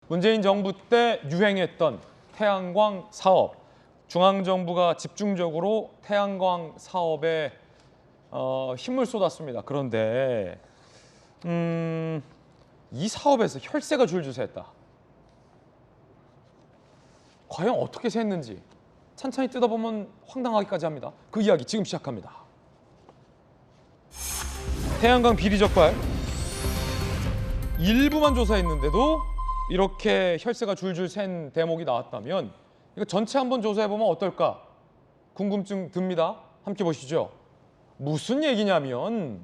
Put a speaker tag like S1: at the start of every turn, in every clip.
S1: 문재인 정부 때 유행했던 태양광 사업, 중앙정부가 집중적으로 태양광 사업에 힘을 쏟았습니다. 그런데 이 사업에서 혈세가 줄줄 샜다. 과연 어떻게 샜는지 찬찬히 뜯어보면 황당하기까지 합니다. 그 이야기 지금 시작합니다. 태양광 비리 적발 일부만 조사했는데도 이렇게 혈세가 줄줄 샌 대목이 나왔다면 이거 전체 한번 조사해보면 어떨까 궁금증 듭니다. 함께 보시죠. 무슨 얘기냐면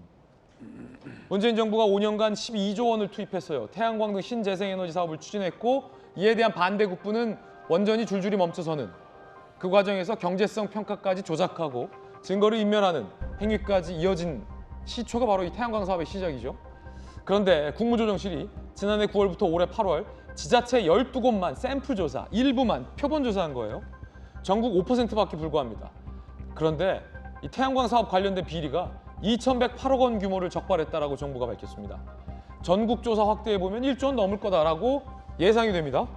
S1: 문재인 정부가 5년간 12조 원을 투입했어요. 태양광 등 신재생에너지 사업을 추진했고 이에 대한 반대 국부는 원전이 줄줄이 멈춰서는 그 과정에서 경제성 평가까지 조작하고 증거를 인멸하는 행위까지 이어진 시초가 바로 이 태양광 사업의 시작이죠. 그런데 국무조정실이 지난해 9월부터 올해 8월 지자체 12곳만 샘플 조사, 일부만 표본 조사한 거예요. 전국 5%밖에 불과합니다. 그런데 이 태양광 사업 관련된 비리가 2,108억 원 규모를 적발했다라고 정부가 밝혔습니다. 전국 조사 확대해 보면 1조 원 넘을 거다라고 예상이 됩니다.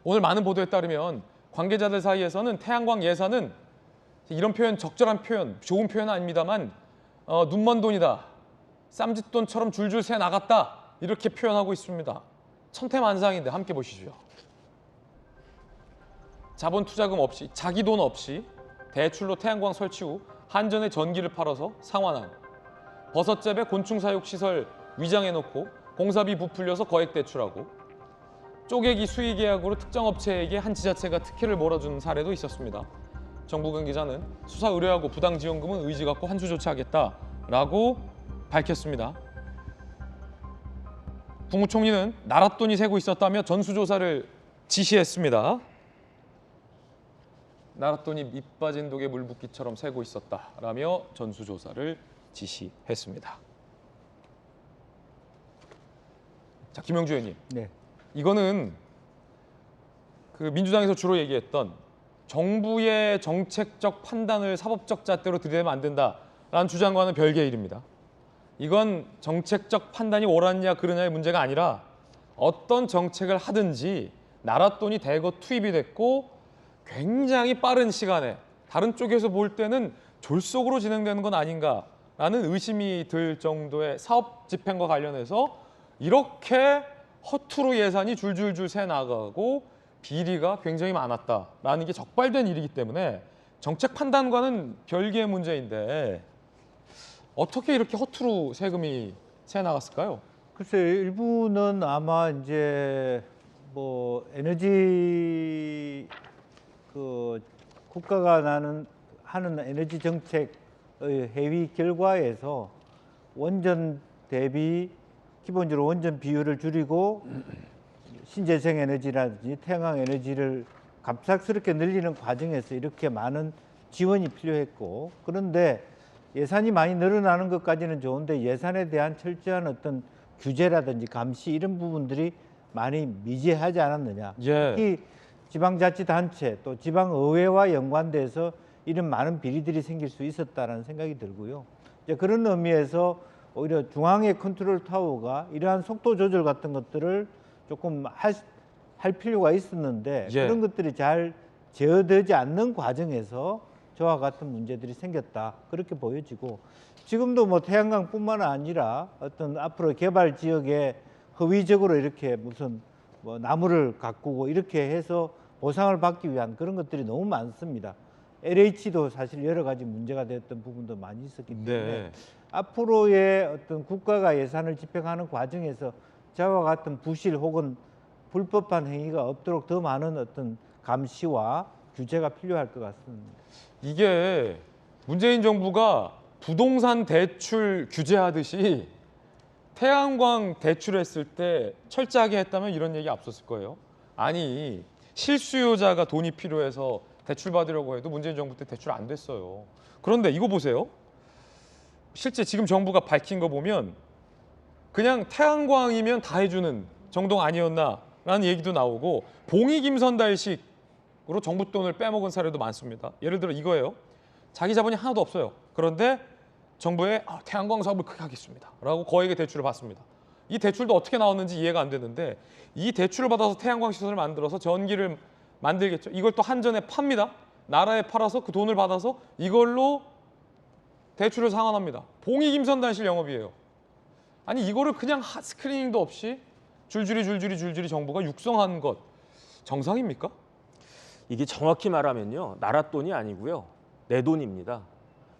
S1: 오늘 많은 보도에 따르면 관계자들 사이에서는 태양광 예산은 이런 표현 적절한 표현, 좋은 표현은 아닙니다만 눈먼 돈이다, 쌈짓돈처럼 줄줄 새 나갔다 이렇게 표현하고 있습니다. 천태만상인데 함께 보시죠. 자본 투자금 없이, 자기 돈 없이 대출로 태양광 설치 후 한전에 전기를 팔아서 상환한 버섯재배 곤충사육시설 위장해놓고 공사비 부풀려서 거액 대출하고 쪼개기 수의 계약으로 특정 업체에게 한 지자체가 특혜를 몰아주는 사례도 있었습니다. 정부 관계자는 수사 의뢰하고 부당 지원금은 의지 갖고 환수 조치하겠다라고 밝혔습니다. 국무총리는 나라 돈이 새고 있었다며 전수조사를 지시했습니다. 나라 돈이 밑 빠진 독에 물 붓기처럼 새고 있었다라며 전수조사를 지시했습니다. 자, 김영주 의원님.
S2: 네.
S1: 이거는 그 민주당에서 주로 얘기했던 정부의 정책적 판단을 사법적 잣대로 들이대면 안 된다라는 주장과는 별개의 일입니다. 이건 정책적 판단이 옳았냐 그르냐의 문제가 아니라 어떤 정책을 하든지 나라 돈이 대거 투입이 됐고 굉장히 빠른 시간에 다른 쪽에서 볼 때는 졸속으로 진행되는 건 아닌가라는 의심이 들 정도의 사업 집행과 관련해서 이렇게 허투루 예산이 줄줄줄 새 나가고 비리가 굉장히 많았다라는 게 적발된 일이기 때문에 정책 판단과는 별개의 문제인데 어떻게 이렇게 허투루 세금이 새 나갔을까요?
S2: 글쎄 일부는 아마 이제 뭐 에너지 그 국가가 하는 에너지 정책의 회의 결과에서 원전 대비 기본적으로 원전 비율을 줄이고 신재생 에너지라든지 태양광 에너지를 갑작스럽게 늘리는 과정에서 이렇게 많은 지원이 필요했고 그런데 예산이 많이 늘어나는 것까지는 좋은데 예산에 대한 철저한 어떤 규제라든지 감시 이런 부분들이 많이 미제하지 않았느냐.
S1: 예.
S2: 특히 지방자치단체 또 지방의회와 연관돼서 이런 많은 비리들이 생길 수 있었다라는 생각이 들고요. 이제 그런 의미에서 오히려 중앙의 컨트롤 타워가 이러한 속도 조절 같은 것들을 조금 할 필요가 있었는데
S1: 예.
S2: 그런 것들이 잘 제어되지 않는 과정에서 저와 같은 문제들이 생겼다 그렇게 보여지고 지금도 뭐 태양광뿐만 아니라 어떤 앞으로 개발 지역에 허위적으로 이렇게 무슨 뭐 나무를 가꾸고 이렇게 해서 보상을 받기 위한 그런 것들이 너무 많습니다. LH도 사실 여러 가지 문제가 됐던 부분도 많이 있었기 때문에
S1: 네.
S2: 앞으로의 어떤 국가가 예산을 집행하는 과정에서 저와 같은 부실 혹은 불법한 행위가 없도록 더 많은 어떤 감시와 규제가 필요할 것 같습니다.
S1: 이게 문재인 정부가 부동산 대출 규제하듯이 태양광 대출했을 때 철저하게 했다면 이런 얘기 앞섰을 거예요. 아니 실수요자가 돈이 필요해서 대출 받으려고 해도 문재인 정부 때 대출 안 됐어요. 그런데 이거 보세요. 실제 지금 정부가 밝힌 거 보면 그냥 태양광이면 다 해주는 정도가 아니었나라는 얘기도 나오고 봉익임선달식으로 정부 돈을 빼먹은 사례도 많습니다. 예를 들어 이거예요. 자기 자본이 하나도 없어요. 그런데 정부에 태양광 사업을 크게 하겠습니다 라고 거액의 대출을 받습니다. 이 대출도 어떻게 나왔는지 이해가 안 되는데 이 대출을 받아서 태양광 시설을 만들어서 전기를 만들겠죠. 이걸 또 한전에 팝니다. 나라에 팔아서 그 돈을 받아서 이걸로 대출을 상환합니다. 봉익임선단실 영업이에요. 아니 이거를 그냥 스크리닝도 없이 줄줄이 정부가 육성한 것 정상입니까?
S3: 이게 정확히 말하면요, 나라 돈이 아니고요, 내 돈입니다.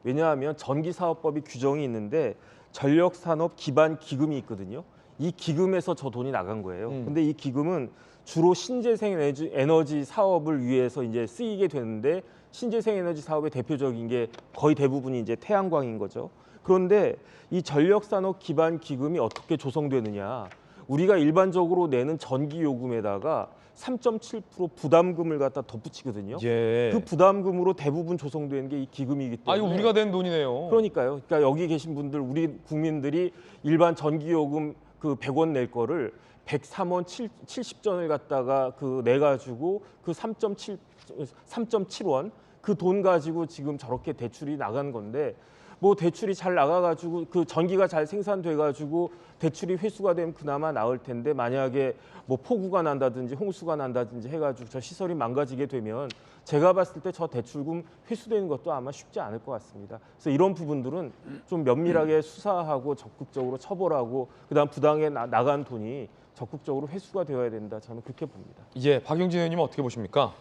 S3: 왜냐하면 전기사업법이 규정이 있는데 전력산업기반기금이 있거든요. 이 기금에서 저 돈이 나간 거예요. 근데 이 기금은 주로 신재생 에너지 사업을 위해서 이제 쓰이게 되는데 신재생 에너지 사업의 대표적인 게 거의 대부분이 이제 태양광인 거죠. 그런데 이 전력산업기반기금이 어떻게 조성되느냐? 우리가 일반적으로 내는 전기 요금에다가 3.7% 부담금을 갖다 덧붙이거든요.
S1: 예.
S3: 그 부담금으로 대부분 조성되는 게 이 기금이기 때문에.
S1: 이거 우리가 낸 돈이네요.
S3: 그러니까요. 그러니까 여기 계신 분들, 우리 국민들이 일반 전기요금 그 100원 낼 거를 103원 70전을 갖다가 그 내가지고 그 3.7원 그 돈 가지고 지금 저렇게 대출이 나간 건데, 뭐 대출이 잘 나가가지고 그 전기가 잘 생산돼가지고 대출이 회수가 되면 그나마 나을 텐데, 만약에 뭐 폭우가 난다든지 홍수가 난다든지 해가지고 저 시설이 망가지게 되면 제가 봤을 때 저 대출금 회수되는 것도 아마 쉽지 않을 것 같습니다. 그래서 이런 부분들은 좀 면밀하게 수사하고 적극적으로 처벌하고 그다음 부당에 나간 돈이 적극적으로 회수가 되어야 된다. 저는 그렇게 봅니다.
S1: 예, 박용진 의원님은 어떻게 보십니까?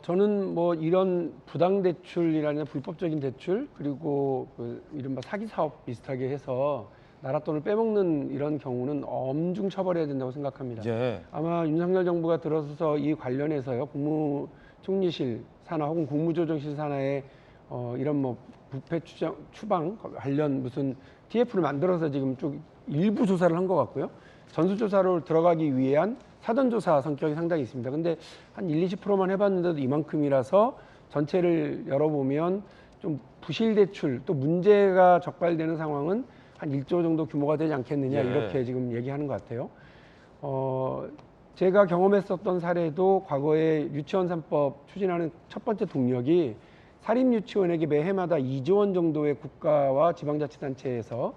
S4: 저는 뭐 이런 부당 대출이라는 불법적인 대출, 그리고 그 이른바 사기 사업 비슷하게 해서 나라 돈을 빼먹는 이런 경우는 엄중 처벌해야 된다고 생각합니다.
S1: 예.
S4: 아마 윤석열 정부가 들어서서 이 관련해서요, 국무총리실 산하 혹은 국무조정실 산하에 이런 뭐 부패 추방 관련 무슨 TF를 만들어서 지금 좀 일부 조사를 한 것 같고요. 전수조사로 들어가기 위한 사전조사 성격이 상당히 있습니다. 근데 한 20%만 해봤는데도 이만큼이라서 전체를 열어보면 좀 부실 대출 또 문제가 적발되는 상황은 한 1조 정도 규모가 되지 않겠느냐,
S1: 예.
S4: 이렇게 지금 얘기하는 것 같아요. 제가 경험했었던 사례도 과거에 유치원 3법 추진하는 첫 번째 동력이 사립유치원에게 매해마다 2조 원 정도의 국가와 지방자치단체에서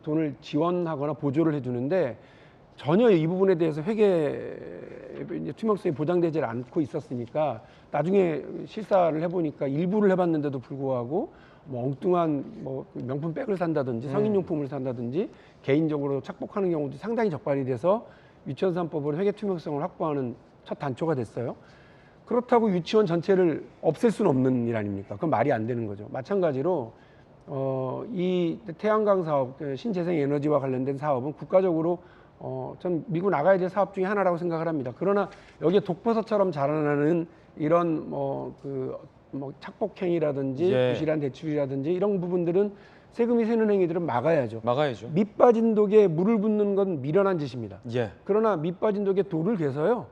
S4: 돈을 지원하거나 보조를 해주는데, 전혀 이 부분에 대해서 투명성이 보장되지 않고 있었으니까 나중에 실사를 해보니까 일부를 해봤는데도 불구하고 뭐 엉뚱한 뭐 명품 백을 산다든지 성인용품을 산다든지 개인적으로 착복하는 경우도 상당히 적발이 돼서 유치원 3법으로 회계 투명성을 확보하는 첫 단초가 됐어요. 그렇다고 유치원 전체를 없앨 수는 없는 일 아닙니까? 그건 말이 안 되는 거죠. 마찬가지로 이 태양광 사업, 신재생 에너지와 관련된 사업은 국가적으로 전 미국 나가야 될 사업 중에 하나라고 생각을 합니다. 그러나 여기에 독버섯처럼 자라나는 이런 착복행위라든지
S1: 예.
S4: 부실한 대출이라든지 이런 부분들은 세금이 새는 행위들은 막아야죠.
S1: 막아야죠.
S4: 밑 빠진 독에 물을 붓는 건 미련한 짓입니다.
S1: 예.
S4: 그러나 밑 빠진 독에 돌을 개서요,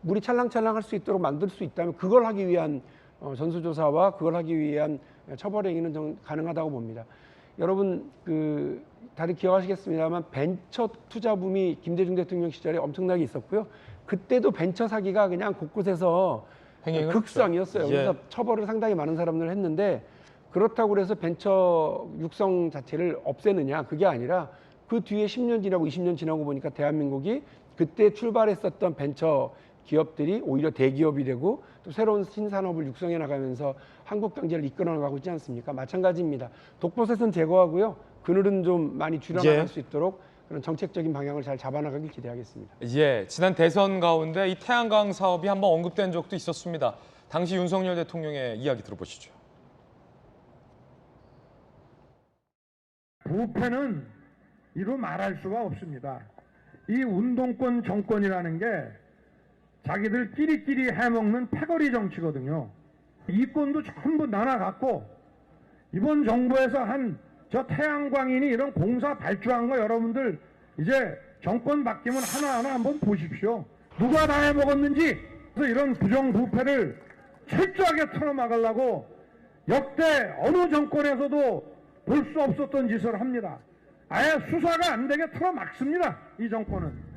S4: 물이 찰랑찰랑할 수 있도록 만들 수 있다면 그걸 하기 위한 전수조사와 그걸 하기 위한 처벌 행위는 좀 가능하다고 봅니다. 여러분 다들 기억하시겠습니다만 벤처 투자 붐이 김대중 대통령 시절에 엄청나게 있었고요. 그때도 벤처 사기가 그냥 곳곳에서
S1: 행행을
S4: 극성이었어요.
S1: 했죠. 예.
S4: 그래서 처벌을 상당히 많은 사람들 했는데, 그렇다고 해서 벤처 육성 자체를 없애느냐, 그게 아니라 그 뒤에 10년 지나고 20년 지나고 보니까 대한민국이 그때 출발했었던 벤처 기업들이 오히려 대기업이 되고 또 새로운 신산업을 육성해 나가면서 한국 경제를 이끌어 나가고 있지 않습니까? 마찬가지입니다. 독버섯은 제거하고요, 그늘은 좀 많이 줄여나갈
S1: 예.
S4: 수 있도록 그런 정책적인 방향을 잘 잡아나가길 기대하겠습니다.
S1: 예, 지난 대선 가운데 이 태양광 사업이 한번 언급된 적도 있었습니다. 당시 윤석열 대통령의 이야기 들어보시죠.
S5: 부패는 이루 말할 수가 없습니다. 이 운동권 정권이라는 게 자기들 끼리끼리 해먹는 패거리 정치거든요. 이권도 전부 나눠갖고 이번 정부에서 한 저 태양광인이 이런 공사 발주한 거 여러분들 이제 정권 바뀌면 하나하나 한번 보십시오. 누가 다 해먹었는지. 그래서 이런 부정부패를 철저하게 틀어막으려고 역대 어느 정권에서도 볼 수 없었던 짓을 합니다. 아예 수사가 안 되게 틀어막습니다. 이 정권은.